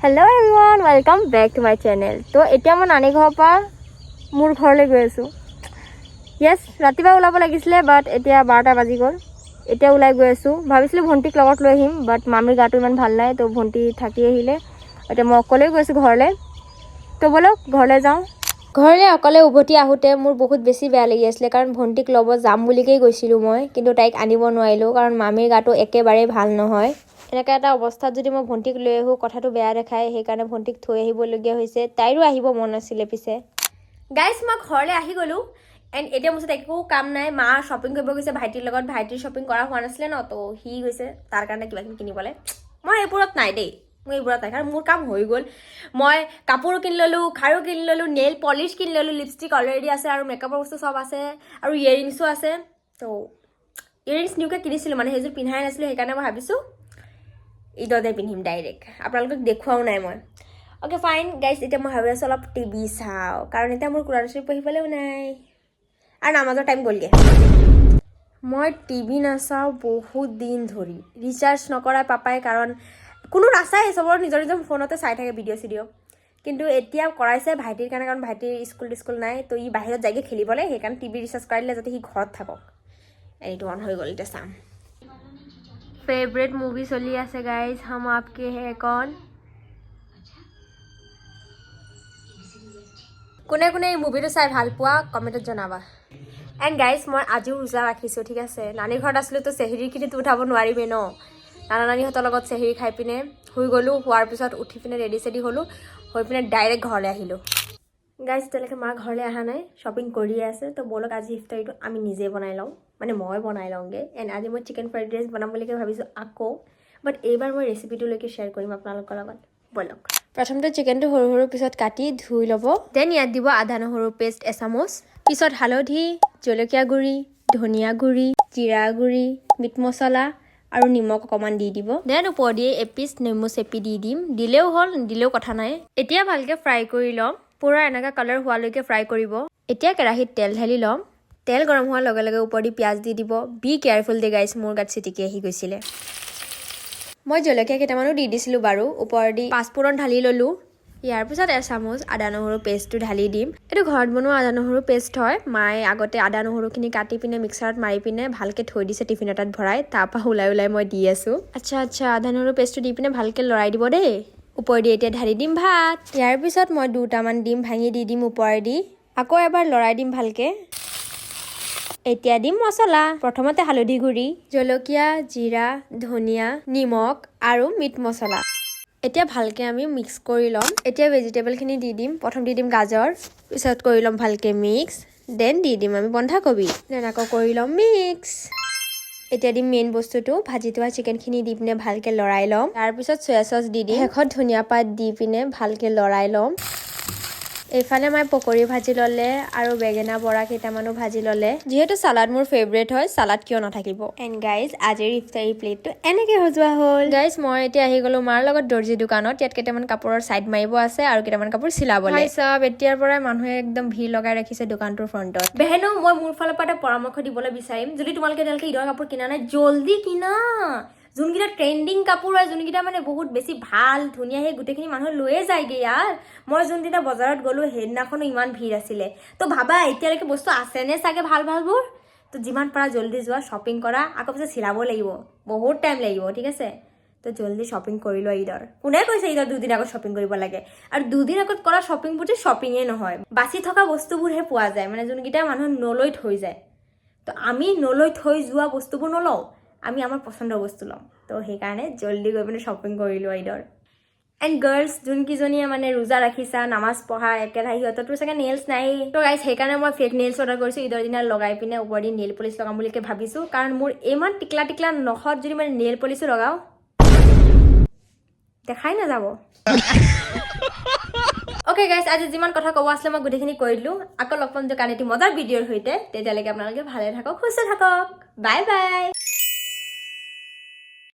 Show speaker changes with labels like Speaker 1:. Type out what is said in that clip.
Speaker 1: Hello everyone, welcome back to my channel. তো এতিয়া মই নানি ঘৰৰ পৰা মোৰ ঘৰলৈ গৈ আছোঁ. Yes, ৰাতিপুৱা ওলাব লাগিছিলে বাট এতিয়া 12টা বাজি গ'ল. এতিয়া ওলাই গৈ আছোঁ. ভাবিছিলোঁ ভণ্টিক লগত লৈ আহিম বাট মামীৰ গাটো ইমান ভাল নাই তো ভণ্টি থাকি আহিলে. এতিয়া মই অকলে গৈ আছোঁ ঘৰলৈ. তো বলক ঘৰলৈ যাওঁ. ঘৰলৈ অকলে উভতি আহোঁতে মোৰ বহুত বেছি বেয়া লাগি আছিলে কাৰণ ভণ্টিক ল'ব যাম বুলিকেই গৈছিলোঁ মই, কিন্তু তাইক আনিব নোৱাৰিলোঁ কাৰণ মামীৰ গাটো একেবাৰে ভাল নহয়. এনেকুৱা এটা অৱস্থাত যদি মই ভণ্টিক লৈ আহোঁ কথাটো বেয়া দেখায়, সেইকাৰণে ভণ্টিক থৈ আহিবলগীয়া হৈছে. তাইৰো আহিব মন আছিলে পিছে. গাইজ মই ঘৰলৈ আহি গ'লোঁ এণ্ড এতিয়া মোৰ ওচৰত একো কাম নাই. মা শ্বপিং কৰিব গৈছে ভাইটিৰ লগত. ভাইটিৰ শ্বপিং কৰা হোৱা নাছিলে ন, তো সি গৈছে তাৰ কাৰণে কিবাকিবি কিনিবলৈ. মই এইবোৰত নাই দেই, মই এইবোৰত নাই কাৰণ মোৰ কাম হৈ গ'ল. মই কাপোৰো কিনি ল'লোঁ, খাৰু কিনি ল'লোঁ, নেইল পলিচ কিনি ল'লোঁ, লিপষ্টিক অলৰেডি আছে আৰু মেকআপৰ বস্তু চব আছে আৰু ইয়েৰিংছো আছে. তো ইয়েৰিংছ নিউকৈ কিনিছিলোঁ, মানে সেইযোৰ পিন্ধাই নাছিলোঁ, সেইকাৰণে মই ভাবিছোঁ ঈদতে পিন্ধিম ডাইৰেক্ট. আপোনালোকক দেখুৱাও নাই মই. অ'কে ফাইন গাইজ, এতিয়া মই ভাবি আছোঁ অলপ টিভি চাওঁ কাৰণ এতিয়া মোৰ কুৰাণ শ্বৰীফ পঢ়িবলৈও নাই আৰু নামাজৰ টাইম গ'লগৈ. মই টিভি নাচাওঁ বহুত দিন ধৰি. ৰিচাৰ্জ নকৰাই পাপাই, কাৰণ কোনো নাচায়, চবৰ নিজৰ নিজৰ ফোনতে চাই থাকে ভিডিঅ' চিডিঅ'. কিন্তু এতিয়া কৰাইছে ভাইটিৰ কাৰণে, কাৰণ ভাইটিৰ স্কুল নাই, তো ই বাহিৰত যায়গৈ খেলিবলৈ, সেইকাৰণে টিভি ৰিচাৰ্জ কৰাই দিলে যাতে সি ঘৰত থাকক. এইটো অন হৈ গ'ল, এতিয়া চাম. ফেভৰেট মুভি চলি আছে গাইজ, হাম আপকে হে কৌন. কোনে কোনে এই মুভিটো চাই ভাল পোৱা কমেণ্টত জনাবা. এণ্ড গাইজ মই আজিও ৰোজা ৰাখিছোঁ, ঠিক আছে. নানীৰ ঘৰত আছিলোঁ তো চেহেৰিখিনিতো উঠাব নোৱাৰিমেই ন. নানা নানীহঁতৰ লগত চেহেৰি খাই পিনে শুই গ'লোঁ. হোৱাৰ পিছত উঠি পিনে ৰেডি চেডি হ'লোঁ, হৈ পিনে ডাইৰেক্ট ঘৰলৈ আহিলোঁ. গাইজ এতিয়ালৈকে মা ঘৰলৈ অহা নাই, শ্বপিং কৰিয়ে আছে. তো ব'লক আজি ইফতাৰীটো আমি নিজে বনাই লওঁ, মানে মই বনাই লওঁগৈ. এণ্ড আজি মই চিকেন ফ্ৰাইড ৰাইচ বনাম বুলিকৈ ভাবিছোঁ আকৌ, বাট এইবাৰ মই ৰেচিপিটোলৈকে শ্বেয়াৰ কৰিম আপোনালোকৰ লগত. ব'লক প্ৰথমতে চিকেনটো সৰু সৰু পিছত কাটি ধুই ল'ব. দেন ইয়াত দিব আদা নহৰু পেষ্ট এচামুচ, পিছত হালধি, জলকীয়া গুড়ি, ধনিয়া গুড়ি, জিৰা গুড়ি, মিট মছলা আৰু নিমখ অকণমান দি দিব. দেন ওপৰেদি এপিচ নেমু চেপি দি দিম. দিলেও হ'ল, নিদিলেও কথা নাই. এতিয়া ভালকৈ ফ্ৰাই কৰি ল'ম, পূৰা এনেকুৱা কালাৰ হোৱালৈকে ফ্ৰাই কৰিব. এতিয়া কেৰাহীত তেল ঢালি ল'ম. তেল গৰম হোৱাৰ লগে লগে ওপৰেদি পিঁয়াজ দি দিব. বি কেয়াৰফুল দে গাইছ, মোৰ গাত চিটিকি আহি গৈছিলে. মই জলকীয়া কেইটামানো দি দিছিলোঁ বাৰু. ওপৰেদি পাঁচফোৰণ ঢালি ল'লোঁ. ইয়াৰ পিছত এচামুচ আদা নহৰু পেষ্টটো ঢালি দিম. এইটো ঘৰত বনোৱা আদা নহৰু পেষ্ট হয়. মায়ে আগতে আদা নহৰুখিনি কাটি পিনে মিক্সাৰত মাৰি পিনে ভালকৈ থৈ দিছে টিফিন এটাত ভৰাই, তাৰপৰা ওলাই মই দি আছোঁ. আচ্ছা আদা নহৰু পেষ্টটো দি পিনে ভালকৈ লৰাই দিব দেই. ওপৰেদি এতিয়া ঢালি দিম ভাত. ইয়াৰ পিছত মই 2টামান ডিম ভাঙি দি দিম ওপৰেদি. আকৌ এবাৰ লৰাই দিম ভালকৈ. এতিয়া দিম মছলা. প্ৰথমতে হালধি গুড়ি, জলকীয়া, জিৰা, ধনিয়া, নিমখ আৰু মিট মছলা. এতিয়া ভালকৈ আমি মিক্স কৰি ল'ম. এতিয়া ভেজিটেবলখিনি দি দিম. প্ৰথম দি দিম গাজৰ, পিছত কৰি ল'ম ভালকৈ মিক্স. দেন দি দিম আমি বন্ধাকবি, দেন আকৌ কৰি ল'ম মিক্স. এতিয়া দিম মেইন বস্তুটো, ভাজি থোৱা চিকেনখিনি দি পিনে ভালকৈ লৰাই ল'ম. তাৰপিছত চয়া চচ দি দিম. শেষত ধনিয়া পাত দি পিনে ভালকৈ লৰাই ল'ম. এইফালে মই পকৰি ভাজি ল'লে আৰু বেঙেনা বৰা কেইটামানো ভাজি ল'লে. যিহেতু চালাড মোৰ ফেভৰেট হয়, চালাড কিয় নাথাকিব. এণ্ড গাইজ আজিৰ ইফতাৰী প্লেটটো এনেকৈ সজোৱা হ'ল. গাইজ মই এতিয়া আহি গ'লোঁ মাৰ লগত দৰ্জি দোকানত. ইয়াত কেইটামান কাপোৰৰ চাইড মাৰিব আছে আৰু কেইটামান কাপোৰ চিলাবলৈ। চব এতিয়াৰ পৰাই মানুহে একদম ভিৰ লগাই ৰাখিছে দোকানটোৰ ফ্ৰণ্টত. বেহেনো মই মোৰ ফালৰ পৰা এটা পৰামৰ্শ দিবলৈ বিচাৰিম, যদি তোমালোকে এতিয়ালৈকে ঈদৰ কাপোৰ কিনা নাই, জল্দি কিনা. যোনকেইটা ট্ৰেণ্ডিং কাপোৰ হয়, যোনকেইটা মানে বহুত বেছি ভাল ধুনীয়া, সেই গোটেইখিনি মানুহে লৈয়ে যায়গৈ ইয়াৰ. মই যোনদিনা বজাৰত গ'লোঁ সেইদিনাখনো ইমান ভিৰ আছিলে. তো ভাবা এতিয়ালৈকে বস্তু আছেনে চাগে ভালবোৰ। তো যিমান পাৰা জল্দি যোৱা, শ্বপিং কৰা, আকৌ পিছত চিলাব লাগিব, বহুত টাইম লাগিব, ঠিক আছে. তো জল্দি শ্বপিং কৰি লোৱা ঈদৰ. কোনে কৈছে ঈদৰ 2 দিন আগত শ্বপিং কৰিব লাগে? আৰু 2 দিন আগত কৰা শ্বপিংবোৰ যে শ্বপিঙেই নহয়, বাচি থকা বস্তুবোৰহে পোৱা যায়, মানে যোনকেইটা মানুহে নলৈ থৈ যায়। তো আমি নলৈ থৈ যোৱা বস্তুবোৰ নলওঁ, আমি আমাৰ পচন্দৰ বস্তু ল'ম. তো সেইকাৰণে জল্দি গৈ পিনে শ্বপিং কৰি লোৱা ঈদৰ. এণ্ড গাৰ্লছ যোনকেইজনীয়ে মানে ৰোজা ৰাখিছা, নামাজ পঢ়া, একেৰাহে সিহঁতৰতো চাগে নেইলছ নাই। তো গাইজ সেইকাৰণে মই ফেক নেইলছ অৰ্ডাৰ কৰিছোঁ ঈদৰ দিনা লগাই পিনে ওপৰেদি নেইল পলিচ লগাম বুলিকৈ ভাবিছোঁ, কাৰণ মোৰ ইমান টিকলা নখত যদি মানে নেইল পলিচো লগাওঁ দেখাই নাযাব. অ'কে গাইজ, আজি যিমান কথা ক'ব আছিলে মই গোটেইখিনি কৈ দিলোঁ. আকৌ লগ পাম যে কালি এটি মজাৰ ভিডিঅ'ৰ সৈতে। তেতিয়ালৈকে আপোনালোকে ভালে থাকক, সুস্থ থাকক, বাই বাই.